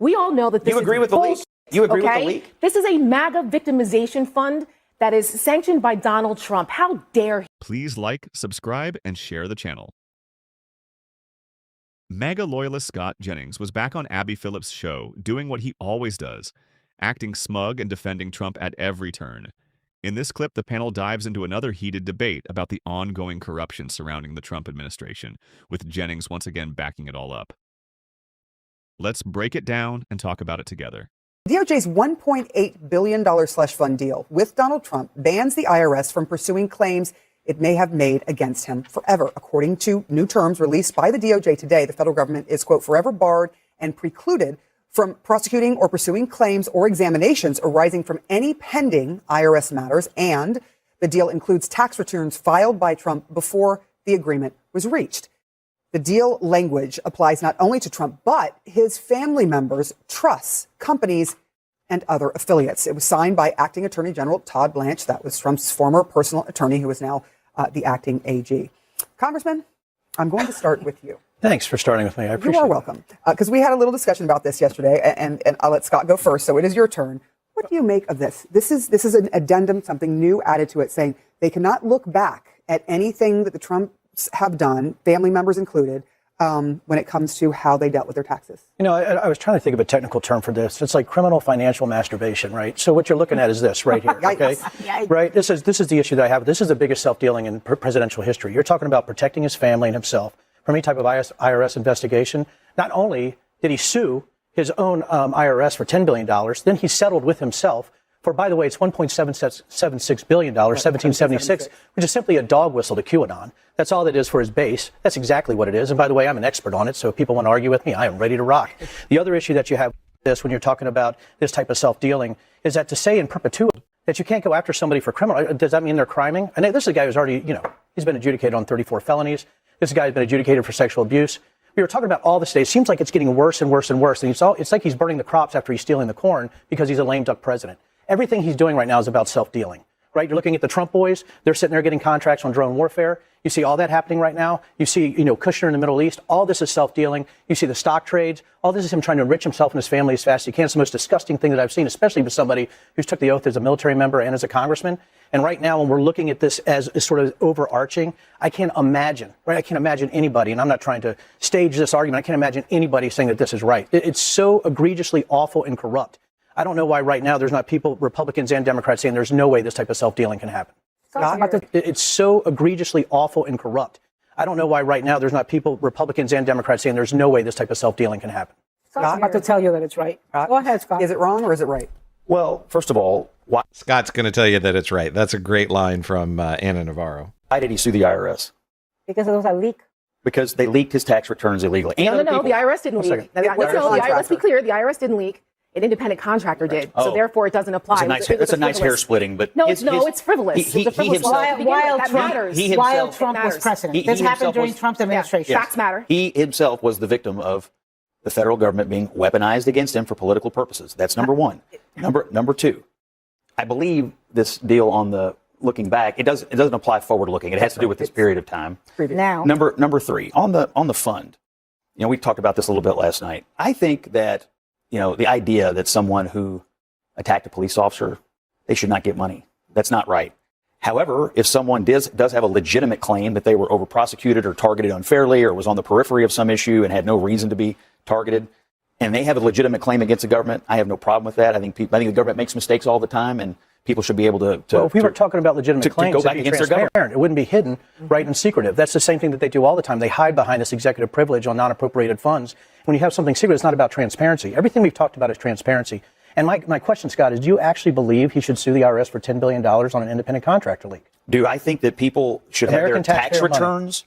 We all know that this You agree with the leak? You agree with the leak? This is a MAGA victimization fund that is sanctioned by Donald Trump. How dare he? Please like, subscribe, and share the channel. MAGA loyalist Scott Jennings was back on Abby Phillips' show, doing what he always does, acting smug and defending Trump at every turn. In this clip, the panel dives into another heated debate about the ongoing corruption surrounding the Trump administration, with Jennings once again backing it all up. Let's break it down and talk about it together. DOJ's $1.8 billion slush fund deal with Donald Trump bans the IRS from pursuing claims it may have made against him forever. According to new terms released by the DOJ today, the federal government is, quote, forever barred and precluded from prosecuting or pursuing claims or examinations arising from any pending IRS matters. And the deal includes tax returns filed by Trump before the agreement was reached. The deal language applies not only to Trump, but his family members, trusts, companies, and other affiliates. It was signed by Acting Attorney General Todd Blanche. That was Trump's former personal attorney, who is now the acting AG. Congressman, I'm going to start with you. Thanks for starting with me. I appreciate it. You are welcome. Because we had a little discussion about this yesterday, and I'll let Scott go first. So it is your turn. What do you make of this? This is an addendum, something new added to it, saying they cannot look back at anything that the Trumps have done, family members included, when it comes to how they dealt with their taxes. You know, I was trying to think of a technical term for this. It's like criminal financial masturbation, right? So what you're looking at is this right here, okay? Right? This is the issue that I have. This is the biggest self-dealing in presidential history. You're talking about protecting his family and himself from any type of IRS investigation. Not only did he sue his own IRS for $10 billion, then he settled with himself for, by the way, it's $1.776 billion, 1776, which is simply a dog whistle to QAnon. That's all that is for his base. That's exactly what it is. And by the way, I'm an expert on it, so if people want to argue with me, I am ready to rock. The other issue that you have with this when you're talking about this type of self-dealing is that to say in perpetuity that you can't go after somebody for criminal, does that mean they're criming? And this is a guy who's already, he's been adjudicated on 34 felonies. This guy has been adjudicated for sexual abuse. We were talking about all this today. It seems like it's getting worse and worse and worse. And it's like he's burning the crops after he's stealing the corn because he's a lame duck president. Everything he's doing right now is about self-dealing, right? You're looking at the Trump boys. They're sitting there getting contracts on drone warfare. You see all that happening right now. You see, Kushner in the Middle East. All this is self-dealing. You see the stock trades. All this is him trying to enrich himself and his family as fast as he can. It's the most disgusting thing that I've seen, especially with somebody who's took the oath as a military member and as a congressman. And right now, when we're looking at this as sort of overarching, I can't imagine, right? I can't imagine anybody, and I'm not trying to stage this argument, I can't imagine anybody saying that this is right. It's so egregiously awful and corrupt. I don't know why right now there's not people, Republicans and Democrats, saying there's no way this type of self-dealing can happen. It's so egregiously awful and corrupt. I don't know why right now there's not people, Republicans and Democrats, saying there's no way this type of self-dealing can happen. I'm about to tell you that it's right. Go ahead, Scott. Is it wrong or is it right? Well, first of all, why? Scott's going to tell you that it's right. That's a great line from Anna Navarro. Why did he sue the IRS? Because it was a leak. Because they leaked his tax returns illegally. No, the IRS didn't leak. Let's be clear. The IRS didn't leak. An independent contractor did. So therefore, it doesn't apply. It's a nice hair splitting, but no, it's frivolous. While Trump was president, this happened during Trump's administration. Facts matter. He himself was the victim of the federal government being weaponized against him for political purposes. That's number one. Number two, I believe this deal on the looking back, it doesn't apply forward looking. It has to do with this period of time. Now, number three, on the fund. We talked about this a little bit last night. I think that the idea that someone who attacked a police officer, they should not get money. That's not right. However, if someone does have a legitimate claim that they were over-prosecuted or targeted unfairly or was on the periphery of some issue and had no reason to be targeted, and they have a legitimate claim against the government, I have no problem with that. I think the government makes mistakes all the time, and people should be able to well, if we were talking about legitimate claims, go back against their government. It wouldn't be hidden, right, and secretive. That's the same thing that they do all the time. They hide behind this executive privilege on non-appropriated funds. When you have something secret, it's not about transparency. Everything we've talked about is transparency. And my question, Scott, is do you actually believe he should sue the IRS for $10 billion on an independent contractor leak? Do I think that people should have their tax returns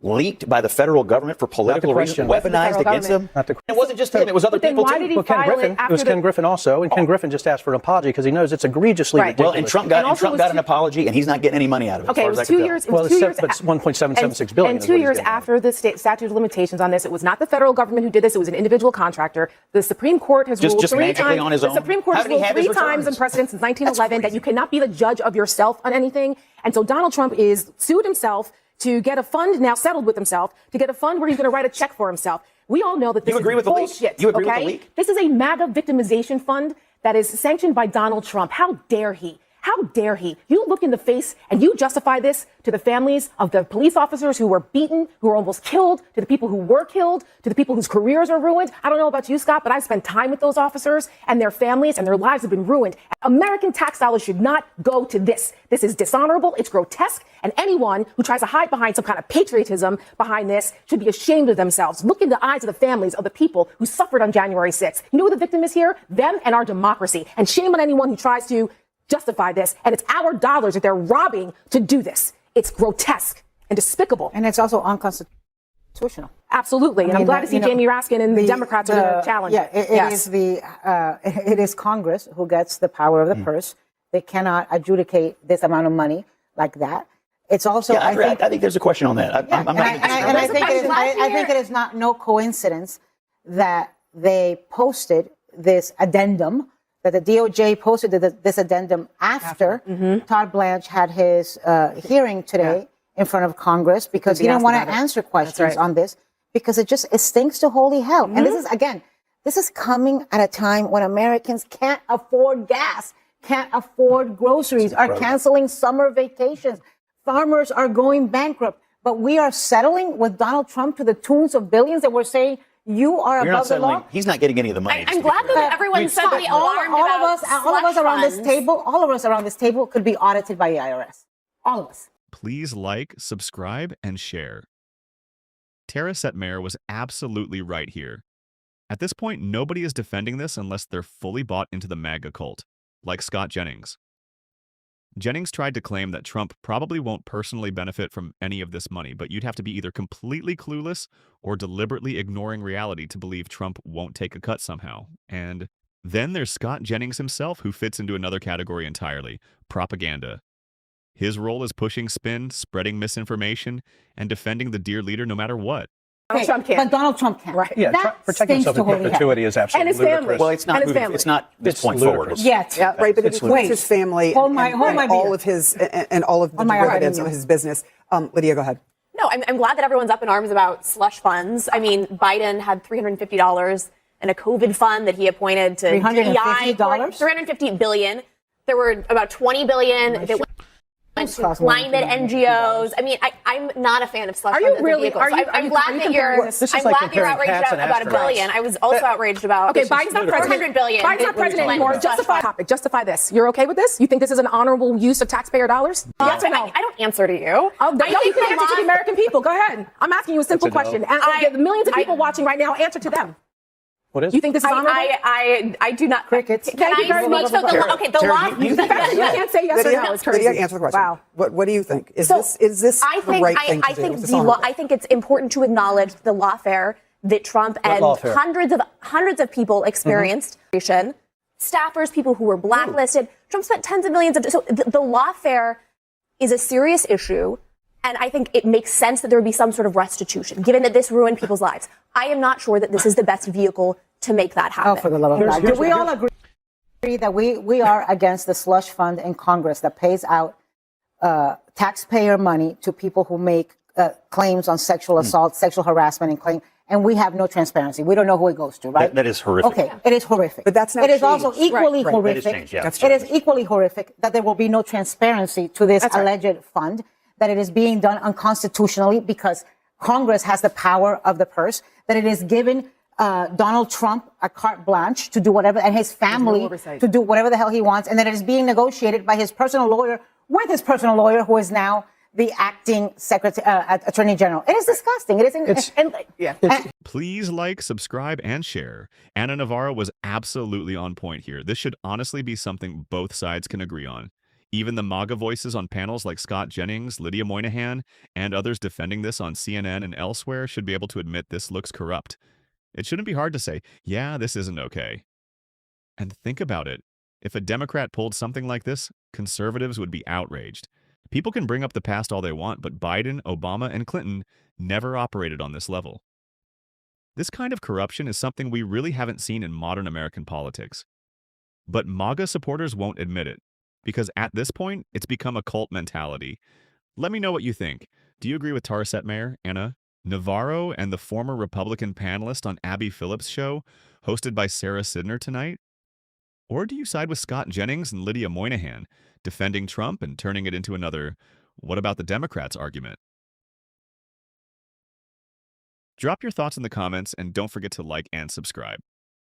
leaked by the federal government for political reasons, weaponized against them? It wasn't just him; it was other people too. It was Ken Griffin also, and Ken Griffin just asked for an apology because he knows it's egregiously ridiculous. Well, and Trump got an apology, and he's not getting any money out of it. Okay, it was 2 years. Well, it's $1.776 billion. And 2 years after the statute of limitations on this, it was not the federal government who did this; it was an individual contractor. The Supreme Court has ruled three times. On his own. The Supreme Court has ruled three times in precedent since 1911 that you cannot be the judge of yourself on anything. And so Donald Trump is sued himself to get a fund now settled with himself, to get a fund where he's going to write a check for himself. We all know that this You agree is with the leak? bullshit. You agree with the okay? leak? This is a MAGA victimization fund that is sanctioned by Donald Trump. How dare he? How dare he? You look in the face and you justify this to the families of the police officers who were beaten, who were almost killed, to the people who were killed, to the people whose careers are ruined. I don't know about you, Scott, but I've spent time with those officers and their families, and their lives have been ruined. American tax dollars should not go to this. This is dishonorable. It's grotesque. And anyone who tries to hide behind some kind of patriotism behind this should be ashamed of themselves. Look in the eyes of the families of the people who suffered on January 6th. You know who the victim is here? Them and our democracy. And shame on anyone who tries to justify this. And it's our dollars that they're robbing to do this. It's grotesque and despicable. And it's also unconstitutional. Absolutely. And I'm glad to see Jamie Raskin and the Democrats are going to challenge it. Yeah, it is Congress who gets the power of the purse. They cannot adjudicate this amount of money like that. It's also, I think there's a question on that. I think it is no coincidence that they posted this addendum, that the DOJ posted this addendum after Todd Blanche had his hearing today in front of Congress, because he didn't want to answer questions on this, because it stinks to holy hell. And this is coming at a time when Americans can't afford gas, can't afford groceries, are canceling summer vacations. Farmers are going bankrupt, but we are settling with Donald Trump to the tunes of billions, and we're saying you are above the law. He's not getting any of the money. I'm glad that everyone's suddenly alarmed about all of us around this table, all of us around this table could be audited by the IRS. All of us. Please like, subscribe, and share. Tara Setmayer was absolutely right here. At this point, nobody is defending this unless they're fully bought into the MAGA cult, like Scott Jennings. Jennings tried to claim that Trump probably won't personally benefit from any of this money, but you'd have to be either completely clueless or deliberately ignoring reality to believe Trump won't take a cut somehow. And then there's Scott Jennings himself, who fits into another category entirely: propaganda. His role is pushing spin, spreading misinformation, and defending the dear leader no matter what. Trump can't. But Donald Trump can't. Right. Yeah, protecting himself in perpetuity is absolutely and his family. ludicrous. Well, it's not. And his family. It's not this It's point ludicrous. forward. Yet. Yeah, right, but it includes his family and all of his and all of the derivatives of his business. Lydia, go ahead. No, I'm glad that everyone's up in arms about slush funds. I mean, Biden had $350 in a COVID fund that he appointed to DEI. $350 billion. There were about $20 billion that went to climate NGOs. I mean, I'm not a fan of slush funds. I'm glad that you're outraged about $1 billion. I was also outraged about Biden's not president. $400 billion. Biden's not president anymore. Justify this. You're okay with this? You think this is an honorable use of taxpayer dollars? Yes or no? I don't answer to you. No, you can answer to the American people. Go ahead. I'm asking you a simple question. And the millions of people watching right now, answer to them. What is You think this is honorable? I do not. Crickets. Can I speak to the law? You can't say yes or no. Lydia, answer the question. Wow. What do you think? Is this the right thing to do? I think it's important to acknowledge the lawfare that Trump and hundreds of people experienced. Staffers, people who were blacklisted. Trump spent tens of millions of. So the lawfare is a serious issue. And I think it makes sense that there would be some sort of restitution, given that this ruined people's lives. I am not sure that this is the best vehicle to make that happen. Oh, for the love of God. Do we all agree that we are against the slush fund in Congress that pays out taxpayer money to people who make claims on sexual assault, sexual harassment, and claim, and we have no transparency? We don't know who it goes to, right? That is horrific. Okay, it is horrific. But that's not It is changed. also equally That horrific. has changed, yeah. It is equally horrific that there will be no transparency to this alleged fund, that it is being done unconstitutionally because Congress has the power of the purse, that it is given Donald Trump a carte blanche to do whatever, and his family to do whatever the hell he wants, and that it is being negotiated by his personal lawyer with his personal lawyer, who is now the acting attorney general. It is disgusting. It is. Please like, subscribe, and share. Ana Navarro was absolutely on point here. This should honestly be something both sides can agree on. Even the MAGA voices on panels like Scott Jennings, Lydia Moynihan, and others defending this on CNN and elsewhere should be able to admit this looks corrupt. It shouldn't be hard to say, yeah, this isn't okay. And think about it. If a Democrat pulled something like this, conservatives would be outraged. People can bring up the past all they want, but Biden, Obama, and Clinton never operated on this level. This kind of corruption is something we really haven't seen in modern American politics. But MAGA supporters won't admit it, because at this point, it's become a cult mentality. Let me know what you think. Do you agree with Tara Setmayer, Anna? Navarro and the former Republican panelist on Abby Phillips' show, hosted by Sarah Sidner tonight? Or do you side with Scott Jennings and Lydia Moynihan, defending Trump and turning it into another "what about the Democrats" argument? Drop your thoughts in the comments and don't forget to like and subscribe.